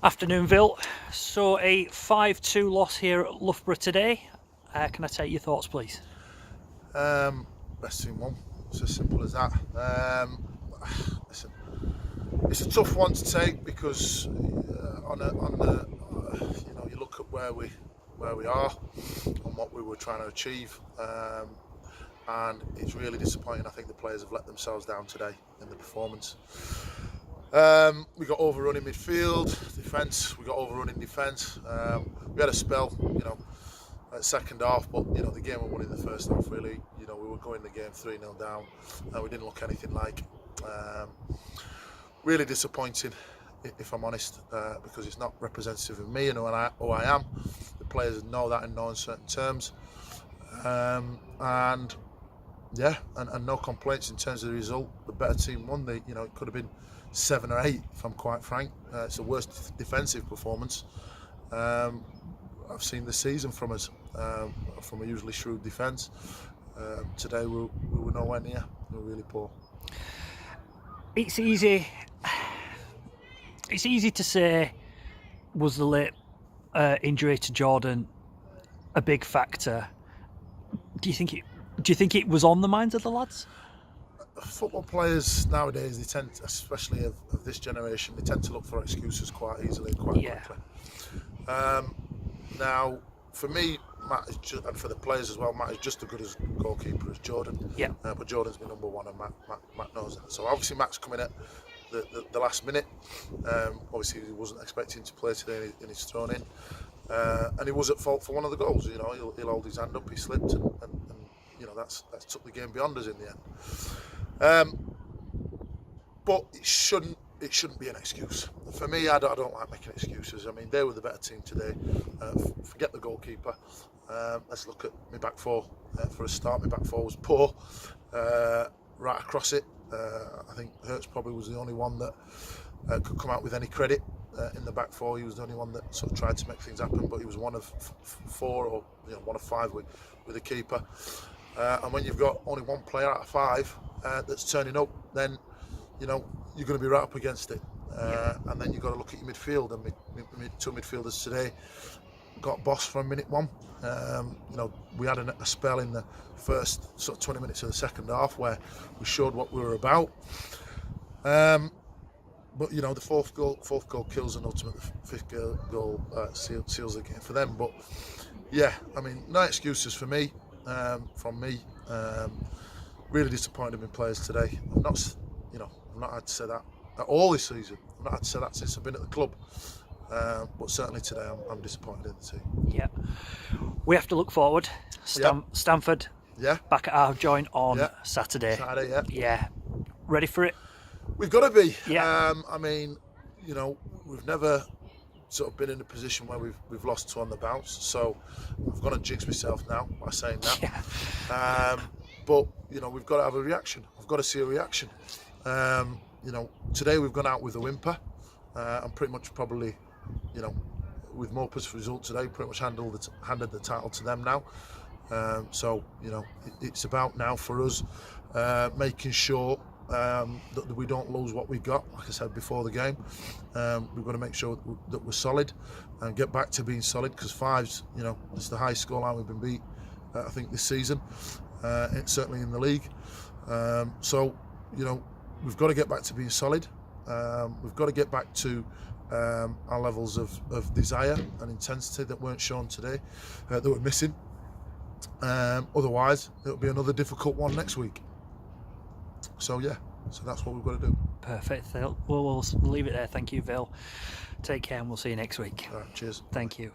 Afternoon, Vill. So a 5-2 loss here at Loughborough today. Can I take your thoughts, please? Best team won. It's as simple as that. Listen, it's a tough one to take because you look at where we are and what we were trying to achieve, and it's really disappointing. I think the players have let themselves down today in the performance. We got overrun in midfield, defence. We got overrun in defence. We had a spell, at second half, but the game we won in the first half. Really, we were going the game 3-0 down. We didn't look anything like. Really disappointing, if I'm honest, because it's not representative of me and who I am. The players know that in no uncertain terms, and no complaints in terms of the result. The better team won. It could have been 7 or 8, if I'm quite frank. It's the worst defensive performance I've seen this season from us, from a usually shrewd defence. Today we were nowhere near. We were really poor. It's easy to say, was the late injury to Jordan a big factor? Do you think it was on the minds of the lads? Football players nowadays, they tend, especially of this generation, they tend to look for excuses quite easily and quite quickly. Now, for me, Matt is just, and for the players as well, Matt is just as good as goalkeeper as Jordan. Yeah. But Jordan's been number one, and Matt knows that. So obviously, Matt's coming at the last minute. Obviously, he wasn't expecting to play today, and he's thrown in. And he was at fault for one of the goals. He'll hold his hand up. He slipped, and that's took the game beyond us in the end. But it shouldn't be an excuse. For me, I don't like making excuses. I mean, they were the better team today. Forget the goalkeeper. Let's look at my back four. For a start, my back four was poor. Right across it. I think Hertz probably was the only one that could come out with any credit in the back four. He was the only one that sort of tried to make things happen, but he was one of 4 or one of 5 with the keeper. And when you've got only one player out of 5 that's turning up, then you're going to be right up against it. And then you've got to look at your midfield, and my 2 midfielders today got bossed from minute 1. We had a spell in the first sort of 20 minutes of the second half where we showed what we were about. But the fourth goal kills, and ultimately the 5th goal seals the game for them. But yeah, I mean, no excuses for me, from me. Really disappointed in players today. I've not had to say that at all this season. I've not had to say that since I've been at the club. But certainly today, I'm disappointed in the team. Yeah, we have to look forward. Stamford. Yeah. Back at our joint on Saturday. Saturday, yeah. Yeah. Ready for it? We've got to be. Yeah. I mean, we've never sort of been in a position where we've lost 2 on the bounce. So I've got to jinx myself now by saying that. Yeah. But we've got to have a reaction. I've got to see a reaction. Today we've gone out with a whimper, and pretty much probably, with Mopa's result today, pretty much handed the title to them now. So it's about now for us making sure that we don't lose what we got. Like I said before the game, we've got to make sure that we're solid and get back to being solid, because 5's, it's the highest scoreline we've been beat, I think, this season. It's certainly in the league. So we've got to get back to being solid. We've got to get back to our levels of desire and intensity that weren't shown today, that we're missing. Otherwise, it'll be another difficult one next week. So that's what we've got to do. Perfect. We'll leave it there. Thank you, Vill. Take care, and we'll see you next week. All right, cheers. Thank you.